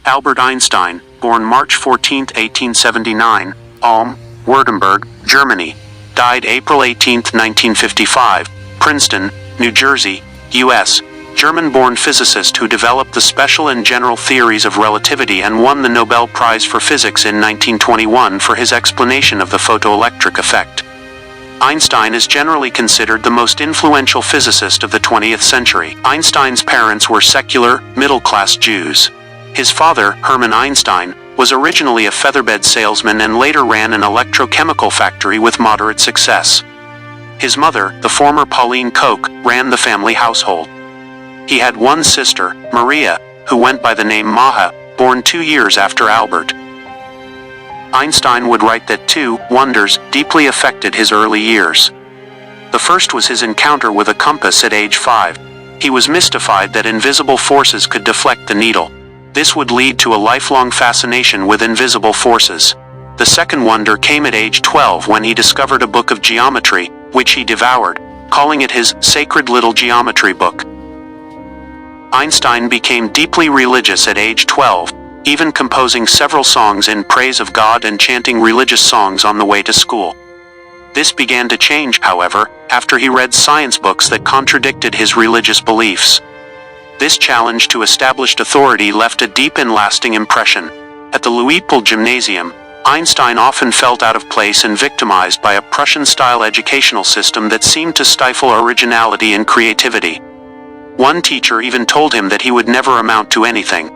Albert Einstein, born March 14, 1879, Ulm, Württemberg, Germany. Died April 18, 1955, Princeton, New Jersey, U.S. German-born physicist who developed the special and general theories of relativity and won the Nobel Prize for Physics in 1921 for his explanation of the photoelectric effect. Einstein is generally considered the most influential physicist of the 20th century. Einstein's parents were secular, middle-class Jews. His father, Hermann Einstein, was originally a featherbed salesman and later ran an electrochemical factory with moderate success. His mother, the former Pauline Koch, ran the family household. He had one sister, Maria, who went by the name Maha, born 2 years after Albert. Einstein would write that two wonders deeply affected his early years. The first was his encounter with a compass at age 5. He was mystified that invisible forces could deflect the needle. This would lead to a lifelong fascination with invisible forces. The second wonder came at age 12 when he discovered a book of geometry, which he devoured, calling it his sacred little geometry book. Einstein became deeply religious at age 12, even composing several songs in praise of God and chanting religious songs on the way to school. This began to change, however, after he read science books that contradicted his religious beliefs. This challenge to established authority left a deep and lasting impression. At the Luitpold Gymnasium, Einstein often felt out of place and victimized by a Prussian-style educational system that seemed to stifle originality and creativity. One teacher even told him that he would never amount to anything.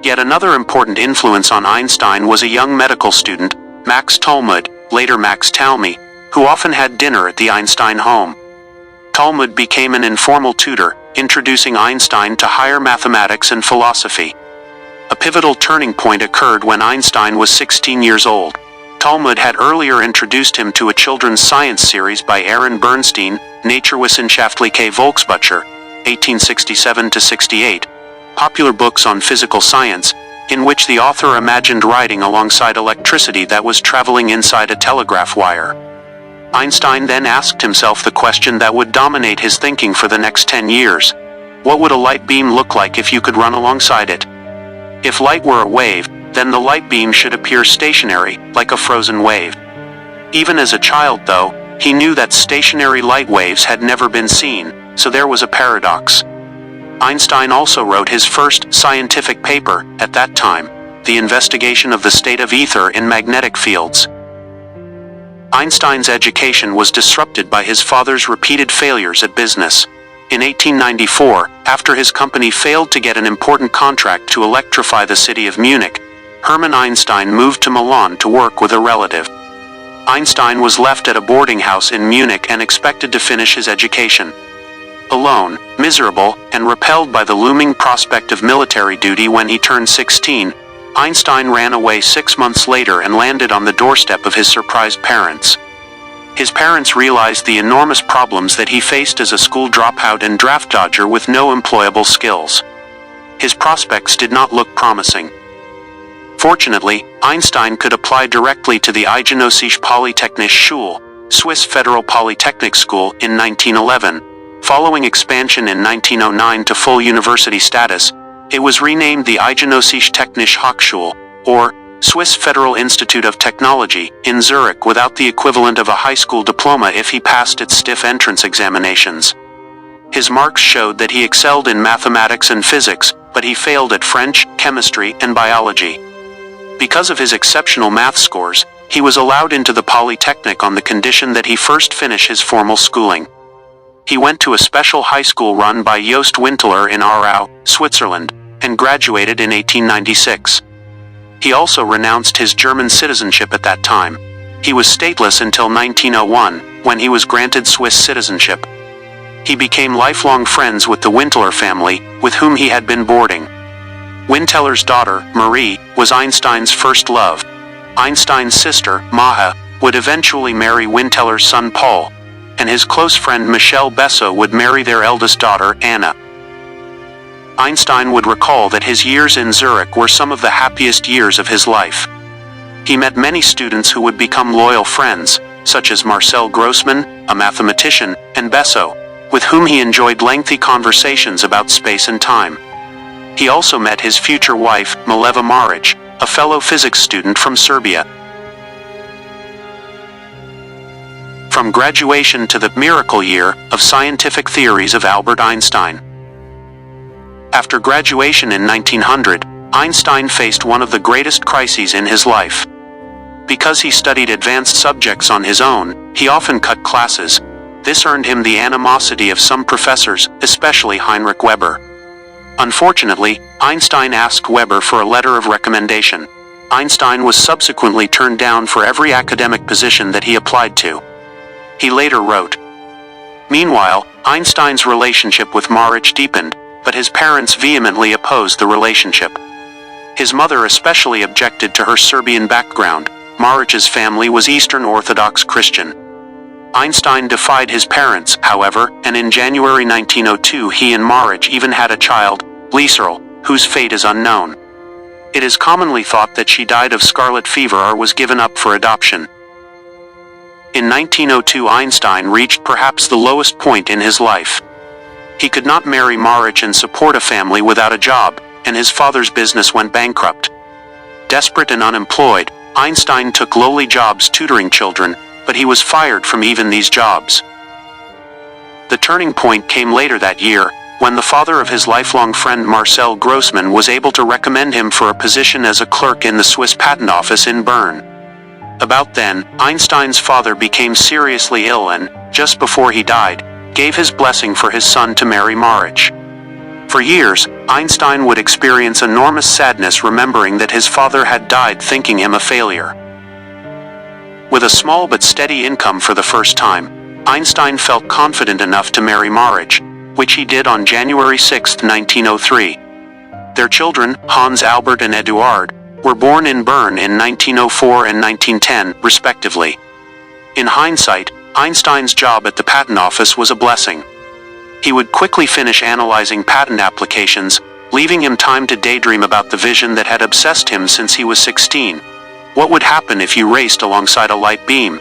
Yet another important influence on Einstein was a young medical student, Max Talmud, later Max Talmy, who often had dinner at the Einstein home. Talmud became an informal tutor, introducing Einstein to higher mathematics and philosophy. A pivotal turning point occurred when Einstein was 16 years old. Talmud had earlier introduced him to a children's science series by Aaron Bernstein, Naturwissenschaftliche Volksbücher, 1867-68, popular books on physical science, in which the author imagined riding alongside electricity that was traveling inside a telegraph wire. Einstein then asked himself the question that would dominate his thinking for the next 10 years. What would a light beam look like if you could run alongside it? If light were a wave, then the light beam should appear stationary, like a frozen wave. Even as a child, though, he knew that stationary light waves had never been seen, so there was a paradox. Einstein also wrote his first scientific paper, at that time, The Investigation of the State of Ether in Magnetic Fields. Einstein's education was disrupted by his father's repeated failures at business. In 1894, after his company failed to get an important contract to electrify the city of Munich, Hermann Einstein moved to Milan to work with a relative. Einstein was left at a boarding house in Munich and expected to finish his education. Alone, miserable, and repelled by the looming prospect of military duty when he turned 16, Einstein ran away 6 months later and landed on the doorstep of his surprised parents. His parents realized the enormous problems that he faced as a school dropout and draft dodger with no employable skills. His prospects did not look promising. Fortunately, Einstein could apply directly to the Eidgenössische Polytechnische Schule, Swiss Federal Polytechnic School, in 1911. Following expansion in 1909 to full university status, it was renamed the Eidgenössische Technische Hochschule, or Swiss Federal Institute of Technology, in Zurich without the equivalent of a high school diploma if he passed its stiff entrance examinations. His marks showed that he excelled in mathematics and physics, but he failed at French, chemistry, and biology. Because of his exceptional math scores, he was allowed into the Polytechnic on the condition that he first finish his formal schooling. He went to a special high school run by Jost Winteler in Aarau, Switzerland, and graduated in 1896. He also renounced his German citizenship at that time. He was stateless until 1901, when he was granted Swiss citizenship. He became lifelong friends with the Winteler family, with whom he had been boarding. Winteler's daughter, Marie, was Einstein's first love. Einstein's sister, Maha, would eventually marry Winteler's son Paul, and his close friend Michel Besso would marry their eldest daughter, Anna. Einstein would recall that his years in Zurich were some of the happiest years of his life. He met many students who would become loyal friends, such as Marcel Grossmann, a mathematician, and Besso, with whom he enjoyed lengthy conversations about space and time. He also met his future wife, Mileva Marić, a fellow physics student from Serbia. From graduation to the miracle year of scientific theories of Albert Einstein. After graduation in 1900, Einstein faced one of the greatest crises in his life. Because he studied advanced subjects on his own, he often cut classes. This earned him the animosity of some professors, especially Heinrich Weber. Unfortunately, Einstein asked Weber for a letter of recommendation. Einstein was subsequently turned down for every academic position that he applied to. He later wrote, "Meanwhile, Einstein's relationship with Marić deepened, but his parents vehemently opposed the relationship. His mother especially objected to her Serbian background. Marić's family was Eastern Orthodox Christian. Einstein defied his parents, however, and in January 1902 he and Marić even had a child, Lieserl, whose fate is unknown. It is commonly thought that she died of scarlet fever or was given up for adoption." In 1902 Einstein reached perhaps the lowest point in his life. He could not marry Marić and support a family without a job, and his father's business went bankrupt. Desperate and unemployed, Einstein took lowly jobs tutoring children, but he was fired from even these jobs. The turning point came later that year, when the father of his lifelong friend Marcel Grossmann was able to recommend him for a position as a clerk in the Swiss Patent Office in Bern. About then, Einstein's father became seriously ill and, just before he died, gave his blessing for his son to marry Marić. For years, Einstein would experience enormous sadness remembering that his father had died thinking him a failure. With a small but steady income for the first time, Einstein felt confident enough to marry Marić, which he did on January 6, 1903. Their children, Hans Albert and Eduard, were born in Bern in 1904 and 1910, respectively. In hindsight, Einstein's job at the patent office was a blessing. He would quickly finish analyzing patent applications, leaving him time to daydream about the vision that had obsessed him since he was 16. What would happen if you raced alongside a light beam?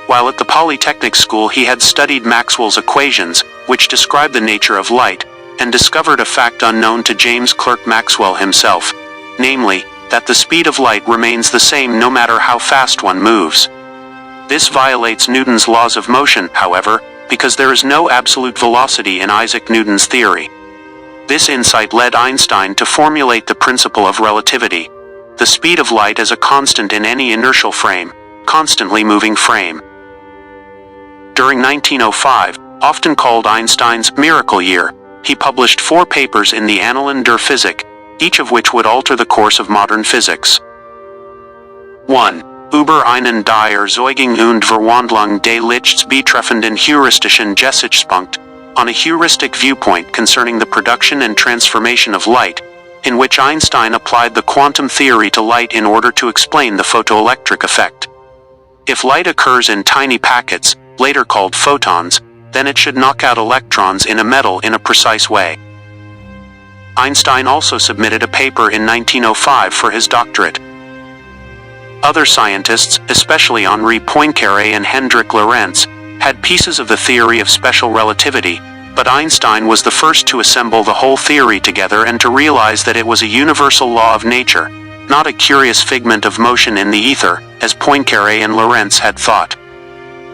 While at the Polytechnic School he had studied Maxwell's equations, which describe the nature of light, and discovered a fact unknown to James Clerk Maxwell himself, namely, that the speed of light remains the same no matter how fast one moves. This violates Newton's laws of motion, however, because there is no absolute velocity in Isaac Newton's theory. This insight led Einstein to formulate the principle of relativity, the speed of light as a constant in any inertial frame, constantly moving frame. During 1905, often called Einstein's miracle year, he published 4 papers in the Annalen der Physik, each of which would alter the course of modern physics. 1. Über einen die Erzeugung und Verwandlung des Lichts betreffenden heuristischen Gesichtspunkt, on a heuristic viewpoint concerning the production and transformation of light, in which Einstein applied the quantum theory to light in order to explain the photoelectric effect. If light occurs in tiny packets, later called photons, then it should knock out electrons in a metal in a precise way. Einstein also submitted a paper in 1905 for his doctorate. Other scientists, especially Henri Poincaré and Hendrik Lorentz, had pieces of the theory of special relativity, but Einstein was the first to assemble the whole theory together and to realize that it was a universal law of nature, not a curious figment of motion in the ether, as Poincaré and Lorentz had thought.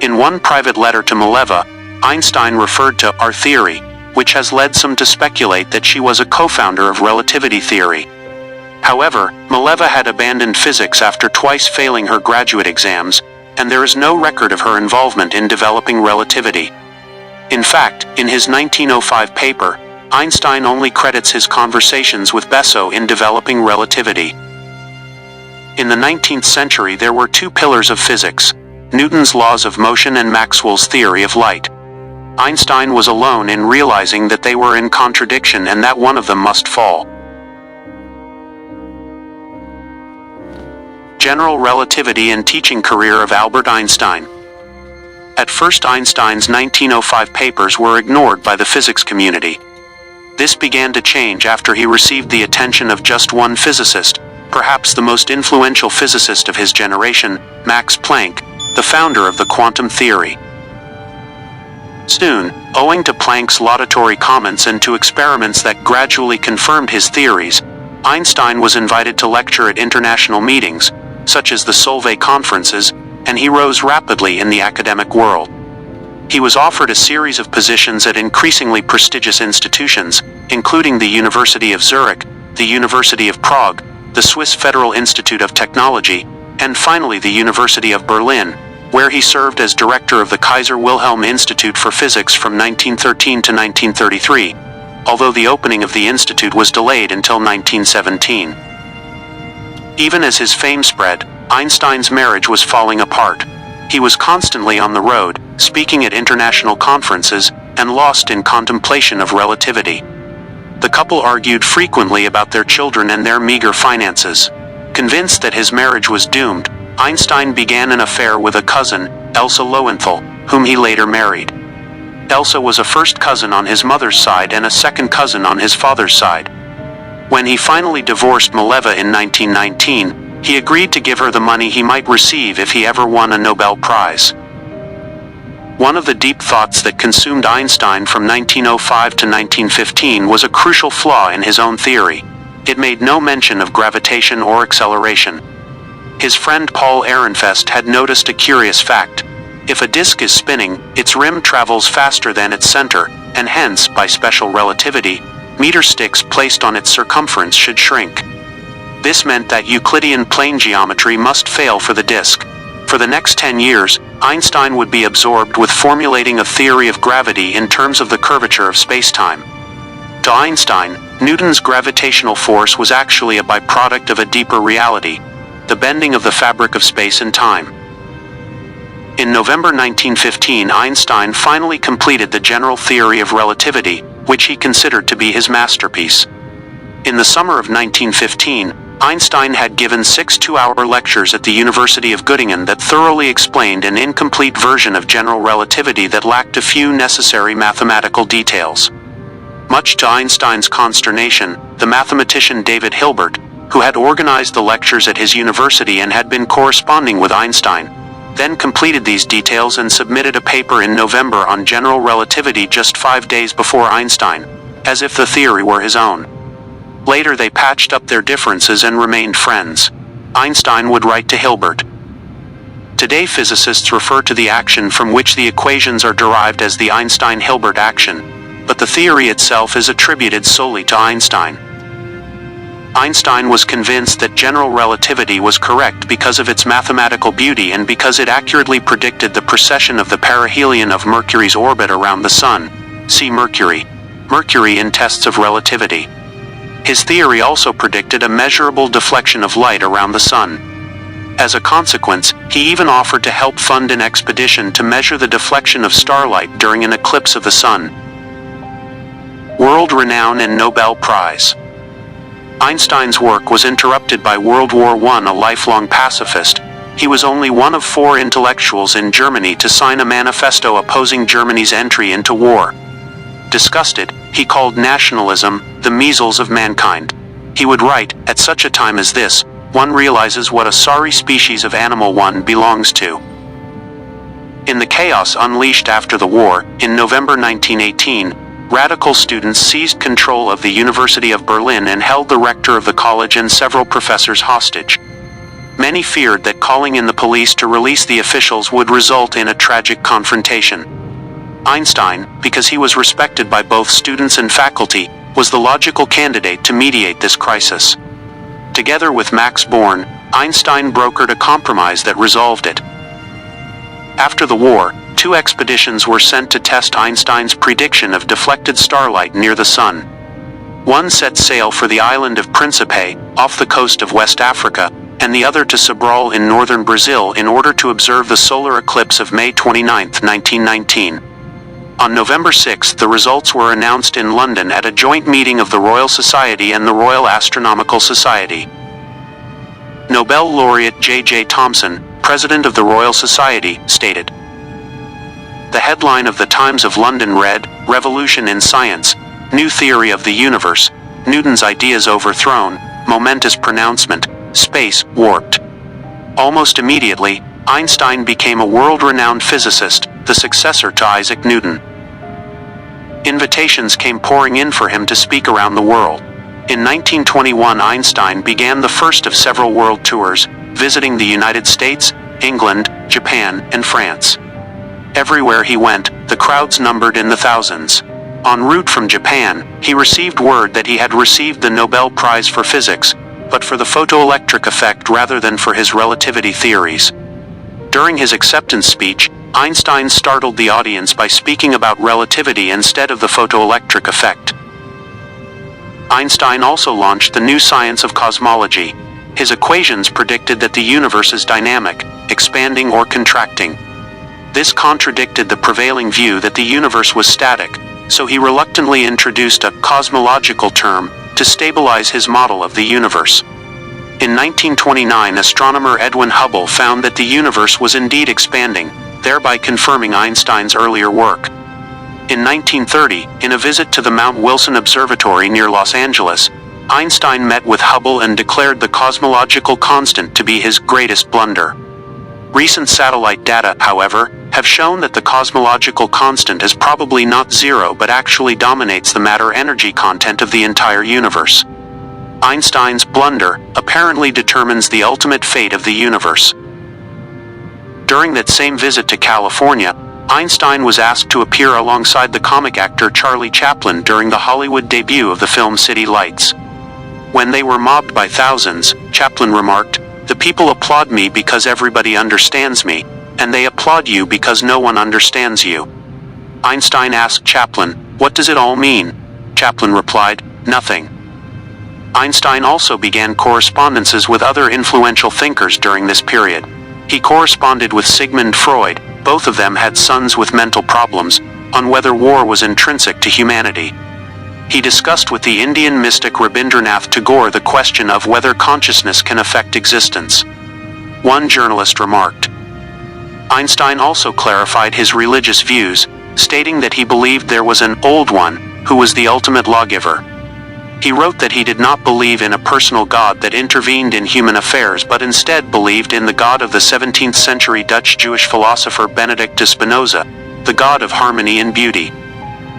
In one private letter to Mileva, Einstein referred to our theory, which has led some to speculate that she was a co-founder of relativity theory. However, Mileva had abandoned physics after twice failing her graduate exams, and there is no record of her involvement in developing relativity. In fact, in his 1905 paper, Einstein only credits his conversations with Bessel in developing relativity. In the 19th century there were 2 pillars of physics, Newton's laws of motion and Maxwell's theory of light. Einstein was alone in realizing that they were in contradiction and that one of them must fall. General relativity and teaching career of Albert Einstein. At first Einstein's 1905 papers were ignored by the physics community. This began to change after he received the attention of just one physicist, perhaps the most influential physicist of his generation, Max Planck, the founder of the quantum theory. Soon, Owing to Planck's laudatory comments and to experiments that gradually confirmed his theories, Einstein was invited to lecture at international meetings, such as the Solvay conferences, and he rose rapidly in the academic world. He was offered a series of positions at increasingly prestigious institutions, including the University of Zurich, the University of Prague, the Swiss Federal Institute of Technology, and finally the University of Berlin, where he served as director of the Kaiser Wilhelm Institute for Physics from 1913 to 1933, although the opening of the institute was delayed until 1917. Even as his fame spread, Einstein's marriage was falling apart. He was constantly on the road, speaking at international conferences, and lost in contemplation of relativity. The couple argued frequently about their children and their meager finances. Convinced that his marriage was doomed, Einstein began an affair with a cousin, Elsa Lowenthal, whom he later married. Elsa was a first cousin on his mother's side and a second cousin on his father's side. When he finally divorced Mileva in 1919, he agreed to give her the money he might receive if he ever won a Nobel Prize. One of the deep thoughts that consumed Einstein from 1905 to 1915 was a crucial flaw in his own theory. It made no mention of gravitation or acceleration. His friend Paul Ehrenfest had noticed a curious fact. If a disk is spinning, its rim travels faster than its center, and hence, by special relativity, meter sticks placed on its circumference should shrink. This meant that Euclidean plane geometry must fail for the disk. For the next 10 years, Einstein would be absorbed with formulating a theory of gravity in terms of the curvature of spacetime. To Einstein, Newton's gravitational force was actually a byproduct of a deeper reality, the bending of the fabric of space and time. In November 1915, Einstein finally completed the general theory of relativity, which he considered to be his masterpiece. In the summer of 1915, Einstein had given 6 two-hour lectures at the University of Göttingen that thoroughly explained an incomplete version of general relativity that lacked a few necessary mathematical details. Much to Einstein's consternation, the mathematician David Hilbert, who had organized the lectures at his university and had been corresponding with Einstein, then completed these details and submitted a paper in November on general relativity just 5 days before Einstein, as if the theory were his own. Later they patched up their differences and remained friends. Einstein would write to Hilbert. Today physicists refer to the action from which the equations are derived as the Einstein-Hilbert action, but the theory itself is attributed solely to Einstein. Einstein was convinced that general relativity was correct because of its mathematical beauty and because it accurately predicted the precession of the perihelion of Mercury's orbit around the Sun. See Mercury. Mercury in tests of relativity. His theory also predicted a measurable deflection of light around the Sun. As a consequence, he even offered to help fund an expedition to measure the deflection of starlight during an eclipse of the Sun. World renown and Nobel Prize. Einstein's work was interrupted by World War I. A lifelong pacifist, he was only one of 4 intellectuals in Germany to sign a manifesto opposing Germany's entry into war. Disgusted, he called nationalism the measles of mankind. He would write, "At such a time as this, one realizes what a sorry species of animal one belongs to." In the chaos unleashed after the war, in November 1918, radical students seized control of the University of Berlin and held the rector of the college and several professors hostage. Many feared that calling in the police to release the officials would result in a tragic confrontation. Einstein, because he was respected by both students and faculty, was the logical candidate to mediate this crisis. Together with Max Born, Einstein brokered a compromise that resolved it. After the war, 2 expeditions were sent to test Einstein's prediction of deflected starlight near the Sun. One set sail for the island of Principe, off the coast of West Africa, and the other to Sobral in northern Brazil in order to observe the solar eclipse of May 29, 1919. On November 6, the results were announced in London at a joint meeting of the Royal Society and the Royal Astronomical Society. Nobel laureate J.J. Thomson, president of the Royal Society, stated, "The headline of the Times of London read, 'Revolution in Science, New Theory of the Universe, Newton's Ideas Overthrown, Momentous Pronouncement, Space Warped.'" Almost immediately, Einstein became a world-renowned physicist, the successor to Isaac Newton. Invitations came pouring in for him to speak around the world. In 1921, Einstein began the first of several world tours, visiting the United States, England, Japan, and France. Everywhere he went, the crowds numbered in the thousands. En route from Japan, he received word that he had received the Nobel Prize for physics, but for the photoelectric effect rather than for his relativity theories. During his acceptance speech, Einstein startled the audience by speaking about relativity instead of the photoelectric effect. Einstein also launched the new science of cosmology. His equations predicted that the universe is dynamic, expanding or contracting. This contradicted the prevailing view that the universe was static, so he reluctantly introduced a cosmological term to stabilize his model of the universe. In 1929, astronomer Edwin Hubble found that the universe was indeed expanding, thereby confirming Einstein's earlier work. In 1930, in a visit to the Mount Wilson Observatory near Los Angeles, Einstein met with Hubble and declared the cosmological constant to be his greatest blunder. Recent satellite data, however, have shown that the cosmological constant is probably not zero but actually dominates the matter-energy content of the entire universe. Einstein's blunder apparently determines the ultimate fate of the universe. During that same visit to California, Einstein was asked to appear alongside the comic actor Charlie Chaplin during the Hollywood debut of the film City Lights. When they were mobbed by thousands, Chaplin remarked, "The people applaud me because everybody understands me, and they applaud you because no one understands you." Einstein asked Chaplin, "What does it all mean?" Chaplin replied, "Nothing." Einstein also began correspondences with other influential thinkers during this period. He corresponded with Sigmund Freud, both of them had sons with mental problems, on whether war was intrinsic to humanity. He discussed with the Indian mystic Rabindranath Tagore the question of whether consciousness can affect existence. One journalist remarked. Einstein also clarified his religious views, stating that he believed there was an Old One, who was the ultimate lawgiver. He wrote that he did not believe in a personal God that intervened in human affairs but instead believed in the God of the 17th century Dutch Jewish philosopher Benedict de Spinoza, the God of harmony and beauty.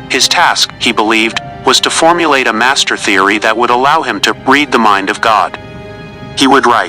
His task, he believed, was to formulate a master theory that would allow him to read the mind of God. He would write,